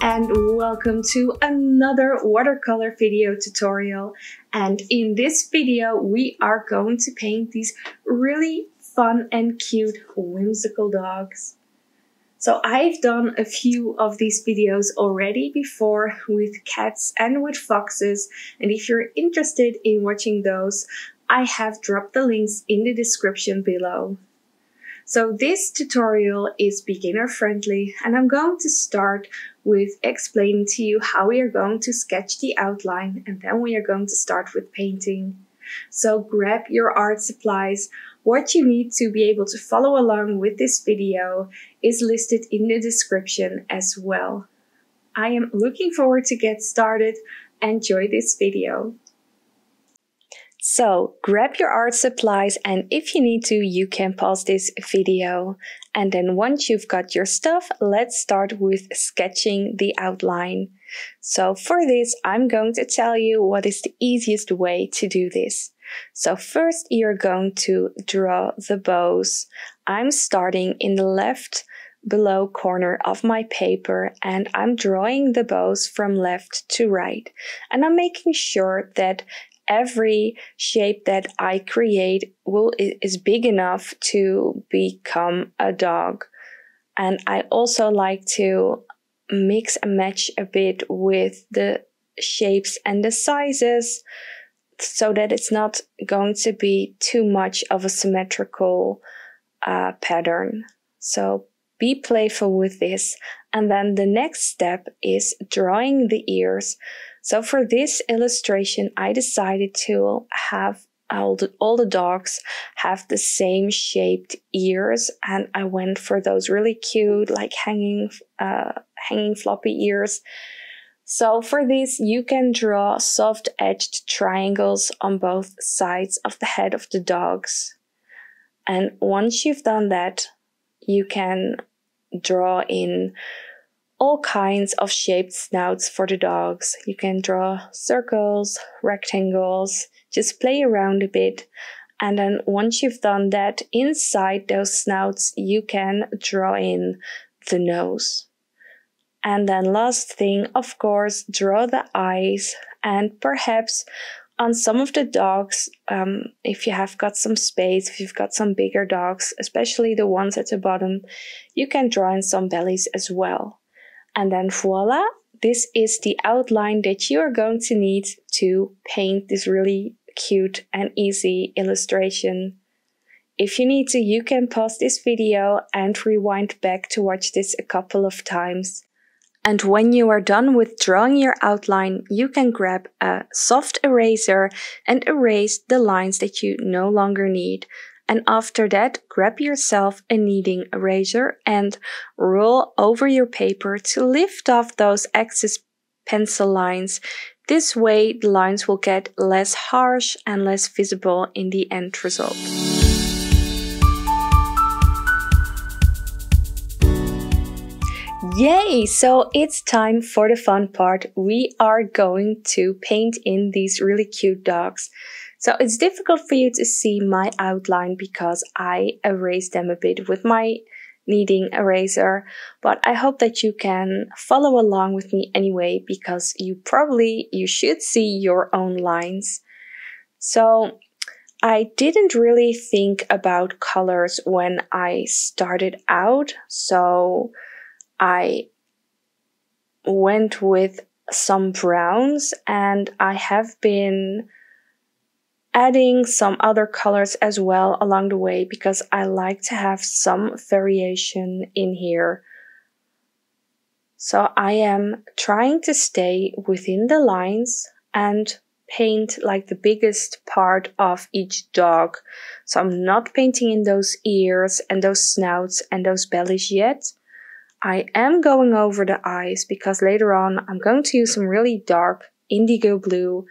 and welcome to another watercolor video tutorial. And in this video we are going to paint these really fun and cute whimsical dogs. So I've done a few of these videos already before with cats and with foxes, and if you're interested in watching those, I have dropped the links in the description below. So this tutorial is beginner friendly, and I'm going to start with explaining to you how we are going to sketch the outline, and then we are going to start with painting. So grab your art supplies. What you need to be able to follow along with this video is listed in the description as well. I am looking forward to get started. Enjoy this video. So grab your art supplies, and if you need to, you can pause this video. And then once you've got your stuff, let's start with sketching the outline. So for this, I'm going to tell you what is the easiest way to do this. So first you're going to draw the bows. I'm starting in the left below corner of my paper, and I'm drawing the bows from left to right. And I'm making sure that every shape that I create is big enough to become a dog. And I also like to mix and match a bit with the shapes and the sizes so that it's not going to be too much of a symmetrical pattern. So be playful with this. And then the next step is drawing the ears. So for this illustration, I decided to have all the dogs have the same shaped ears, and I went for those really cute, like hanging floppy ears. So for this, you can draw soft-edged triangles on both sides of the head of the dogs. And once you've done that, you can draw in all kinds of shaped snouts for the dogs. You can draw circles, rectangles, just play around a bit. And then once you've done that, inside those snouts, you can draw in the nose. And then last thing, of course, draw the eyes, and perhaps on some of the dogs, if you have got some space, if you've got some bigger dogs, especially the ones at the bottom, you can draw in some bellies as well. And then voila, this is the outline that you are going to need to paint this really cute and easy illustration. If you need to, you can pause this video and rewind back to watch this a couple of times. And when you are done with drawing your outline, you can grab a soft eraser and erase the lines that you no longer need. And after that, grab yourself a kneading eraser and roll over your paper to lift off those excess pencil lines. This way, the lines will get less harsh and less visible in the end result. Yay! So it's time for the fun part. We are going to paint in these really cute dogs. So it's difficult for you to see my outline because I erased them a bit with my kneading eraser, but I hope that you can follow along with me anyway, because you should see your own lines. So I didn't really think about colors when I started out, so I went with some browns, and I have been adding some other colors as well along the way because I like to have some variation in here. So I am trying to stay within the lines and paint like the biggest part of each dog. So I'm not painting in those ears and those snouts and those bellies yet. I am going over the eyes because later on I'm going to use some really dark indigo blue,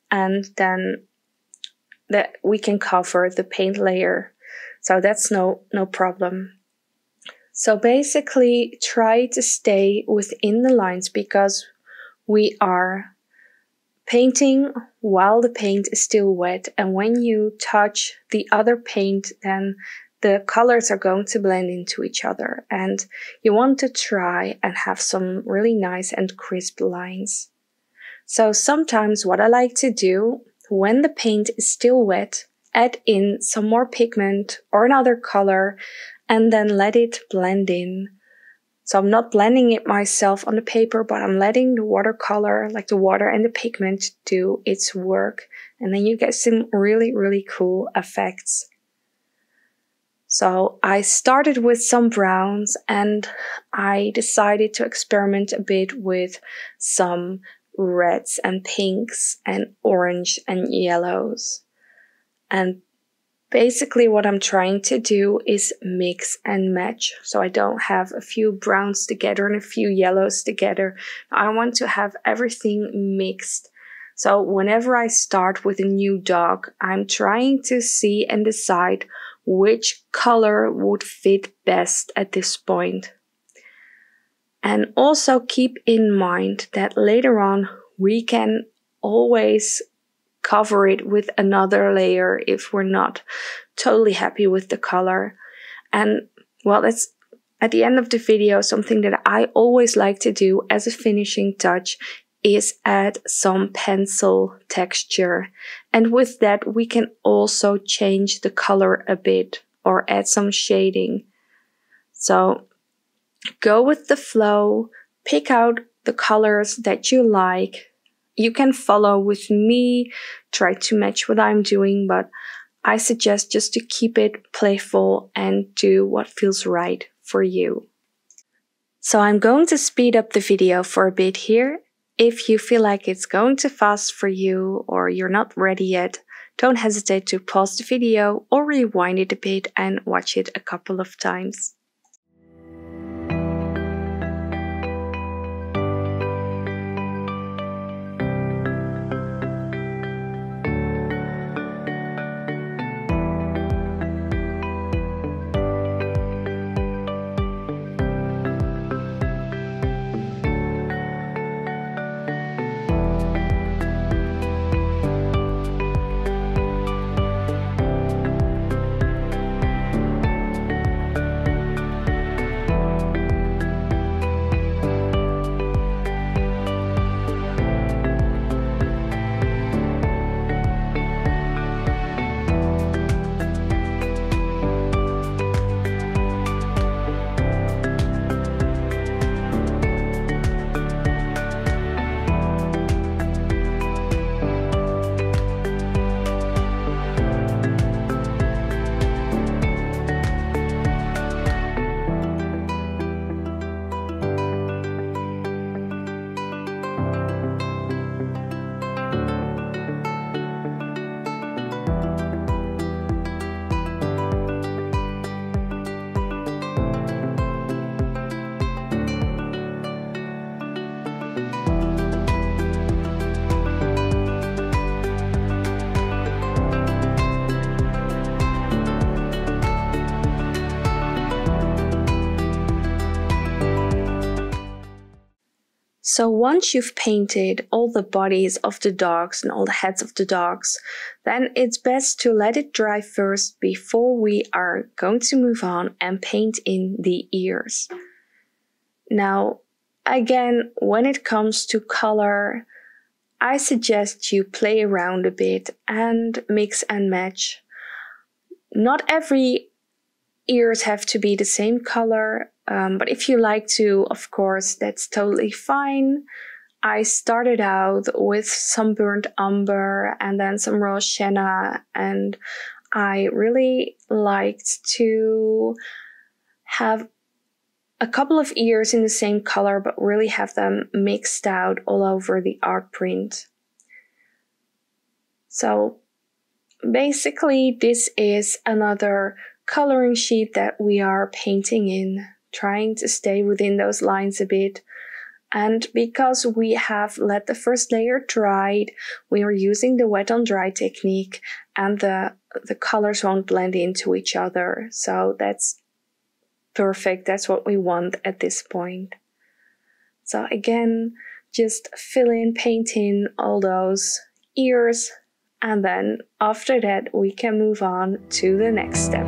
and then that we can cover the paint layer. So that's no problem. So basically try to stay within the lines because we are painting while the paint is still wet, and when you touch the other paint, then the colors are going to blend into each other, and you want to try and have some really nice and crisp lines. So sometimes what I like to do, when the paint is still wet, add in some more pigment or another color and then let it blend in. So I'm not blending it myself on the paper, but I'm letting the watercolor, like the water and the pigment, do its work. And then you get some really, really cool effects. So I started with some browns and I decided to experiment a bit with some reds and pinks and orange and yellows. And basically what I'm trying to do is mix and match. So I don't have a few browns together and a few yellows together. I want to have everything mixed. So whenever I start with a new dog, I'm trying to see and decide which color would fit best at this point. And also keep in mind that later on we can always cover it with another layer if we're not totally happy with the color. And well, that's at the end of the video, something that I always like to do as a finishing touch is add some pencil texture. And with that, we can also change the color a bit or add some shading. So go with the flow, pick out the colors that you like. You can follow with me, try to match what I'm doing, but I suggest just to keep it playful and do what feels right for you. So I'm going to speed up the video for a bit here. If you feel like it's going too fast for you or you're not ready yet, don't hesitate to pause the video or rewind it a bit and watch it a couple of times. So once you've painted all the bodies of the dogs and all the heads of the dogs, then it's best to let it dry first before we are going to move on and paint in the ears. Now, again, when it comes to color, I suggest you play around a bit and mix and match. Not every ears have to be the same color. But if you like to, of course, that's totally fine. I started out with some burnt umber and then some raw sienna, and I really liked to have a couple of ears in the same color, but really have them mixed out all over the art print. So basically, this is another coloring sheet that we are painting in, trying to stay within those lines a bit. And because we have let the first layer dry, we are using the wet on dry technique, and the colors won't blend into each other. So that's perfect. That's what we want at this point. So again, just fill in, paint in all those ears, and then after that we can move on to the next step.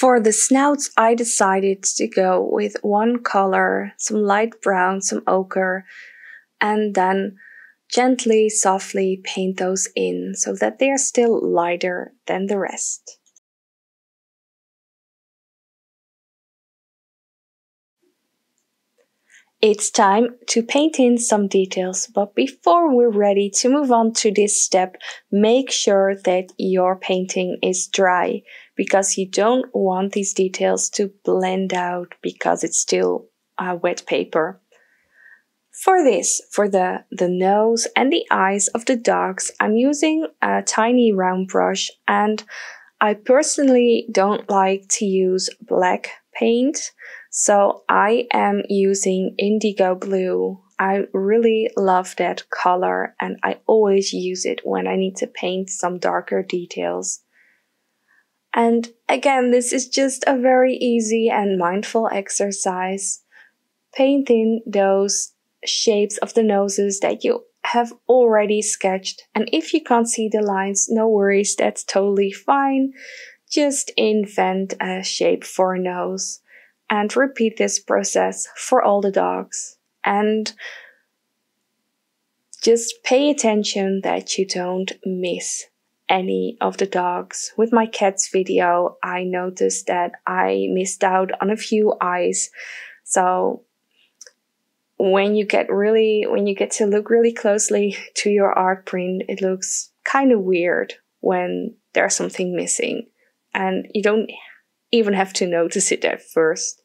For the snouts, I decided to go with one color, some light brown, some ochre, and then gently, softly paint those in so that they are still lighter than the rest. It's time to paint in some details, but before we're ready to move on to this step, make sure that your painting is dry, because you don't want these details to blend out because it's still wet paper. For this, for the nose and the eyes of the dogs, I'm using a tiny round brush, and I personally don't like to use black paint, so I am using indigo blue. I really love that color and I always use it when I need to paint some darker details. And again, this is just a very easy and mindful exercise. Paint in those shapes of the noses that you have already sketched, and if you can't see the lines, no worries, that's totally fine. Just invent a shape for a nose and repeat this process for all the dogs. And just pay attention that you don't miss any of the dogs. With my cats video, I noticed that I missed out on a few eyes. So when you get to look really closely to your art print, it looks kind of weird when there's something missing, and you don't even have to notice it at first.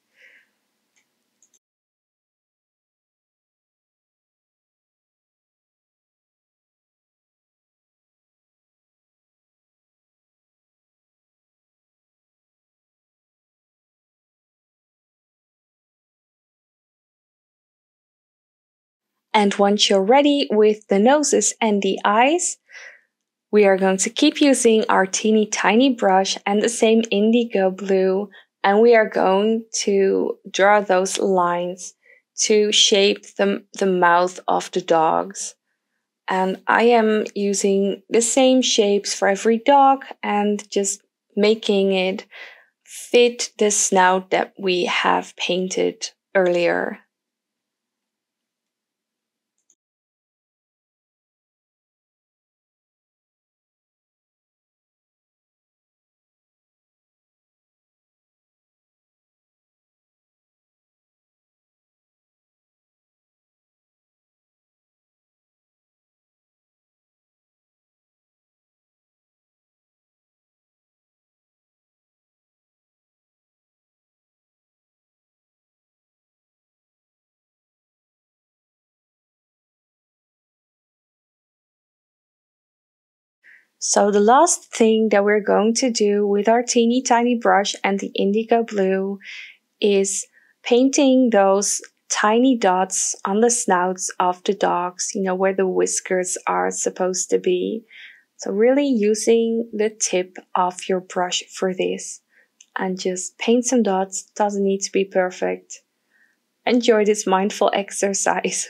And once you're ready with the noses and the eyes, we are going to keep using our teeny tiny brush and the same indigo blue, and we are going to draw those lines to shape the mouth of the dogs. And I am using the same shapes for every dog and just making it fit the snout that we have painted earlier. So the last thing that we're going to do with our teeny tiny brush and the indigo blue is painting those tiny dots on the snouts of the dogs, where the whiskers are supposed to be. So really using the tip of your brush for this, and just paint some dots. Doesn't need to be perfect. Enjoy this mindful exercise.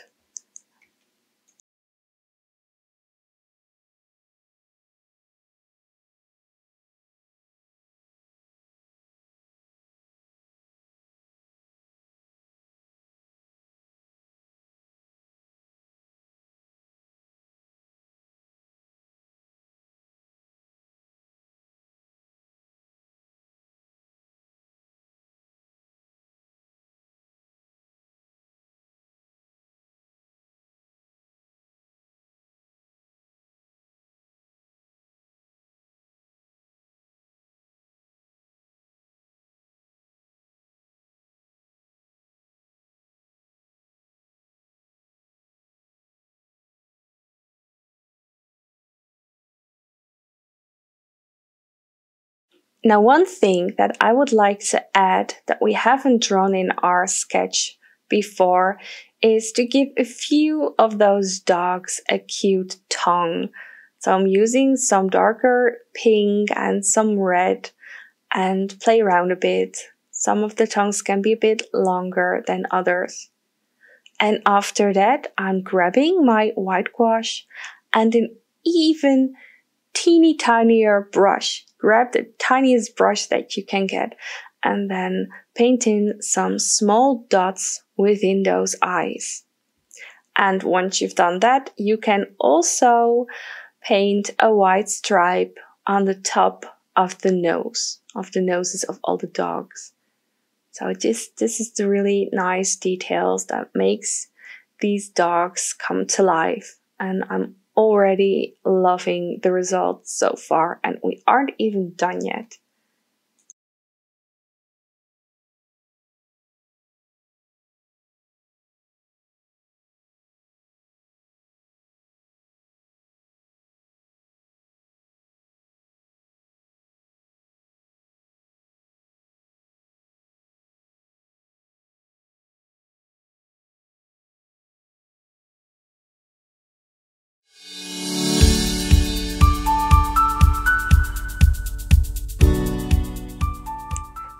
Now, one thing that I would like to add that we haven't drawn in our sketch before is to give a few of those dogs a cute tongue. So I'm using some darker pink and some red and play around a bit. Some of the tongues can be a bit longer than others. And after that, I'm grabbing my white gouache and an even teeny tinier brush. Grab the tiniest brush that you can get and then paint in some small dots within those eyes. And once you've done that, you can also paint a white stripe on the top of the noses of all the dogs. So this is the really nice details that makes these dogs come to life. And I'm already loving the results so far, and we aren't even done yet.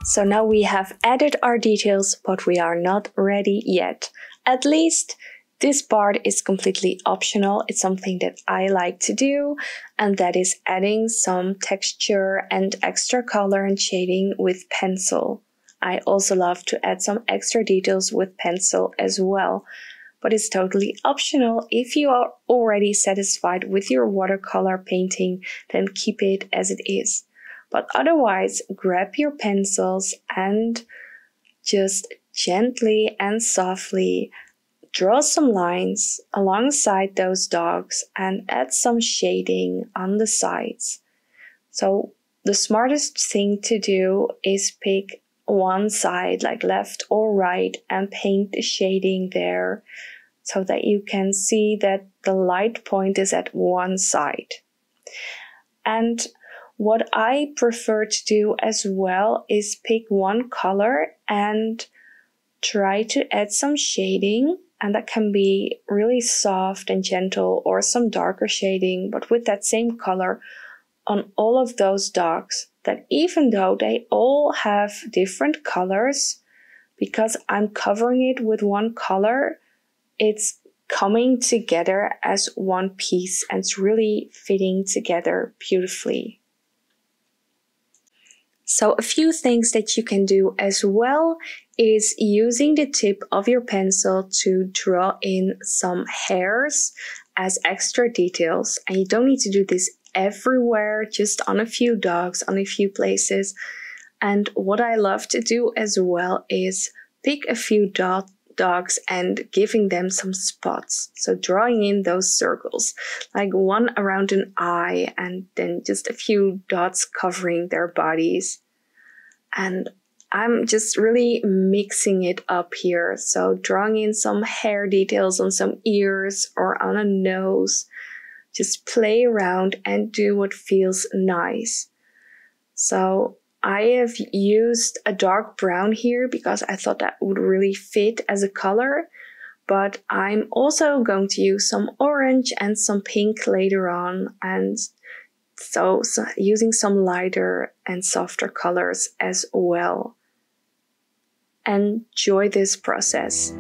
So now we have added our details, but we are not ready yet. At least this part is completely optional. It's something that I like to do, and that is adding some texture and extra color and shading with pencil. I also love to add some extra details with pencil as well, but it's totally optional. If you are already satisfied with your watercolor painting, then keep it as it is. But otherwise, grab your pencils and just gently and softly draw some lines alongside those dogs and add some shading on the sides. So the smartest thing to do is pick one side, like left or right, and paint the shading there so that you can see that the light point is at one side. And what I prefer to do as well is pick one color and try to add some shading, and that can be really soft and gentle or some darker shading, but with that same color on all of those dogs, that even though they all have different colors, because I'm covering it with one color, it's coming together as one piece and it's really fitting together beautifully. So a few things that you can do as well is using the tip of your pencil to draw in some hairs as extra details. And you don't need to do this everywhere, just on a few dogs, on a few places. And what I love to do as well is pick a few dogs and giving them some spots. So drawing in those circles, like one around an eye and then just a few dots covering their bodies. And I'm just really mixing it up here. So drawing in some hair details on some ears or on a nose. Just play around and do what feels nice. So I have used a dark brown here because I thought that would really fit as a color, but I'm also going to use some orange and some pink later on, and so using some lighter and softer colors as well. Enjoy this process.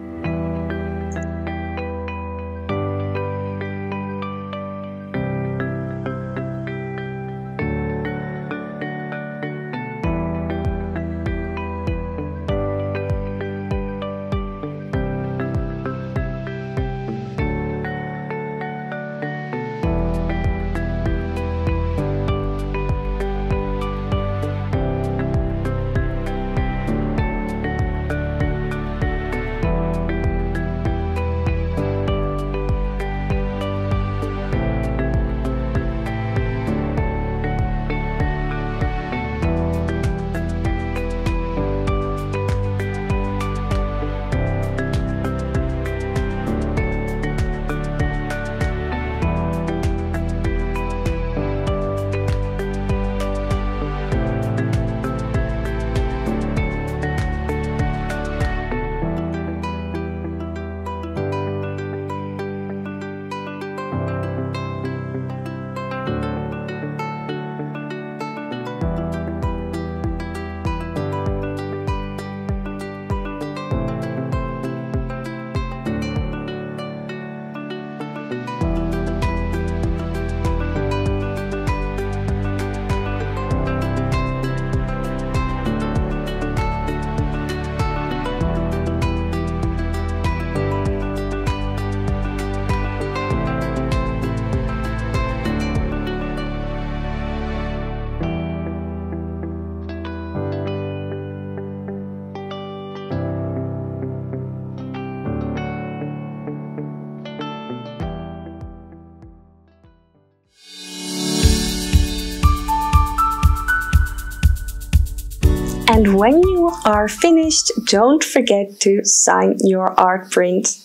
And when you are finished, don't forget to sign your art print.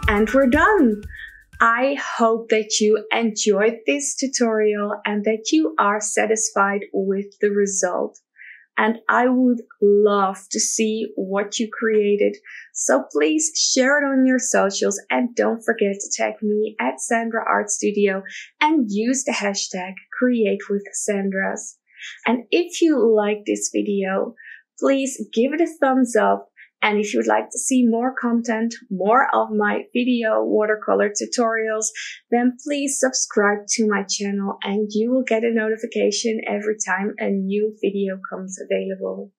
And we're done! I hope that you enjoyed this tutorial and that you are satisfied with the result. And I would love to see what you created. So please share it on your socials and don't forget to tag me at Sandra Art Studio and use the hashtag #CreateWithSandras. And if you like this video, please give it a thumbs up. And if you'd like to see more content, more of my video watercolor tutorials, then please subscribe to my channel and you will get a notification every time a new video comes available.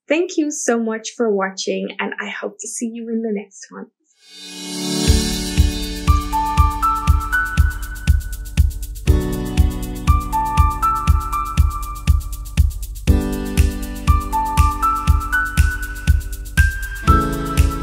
Thank you so much for watching and I hope to see you in the next one.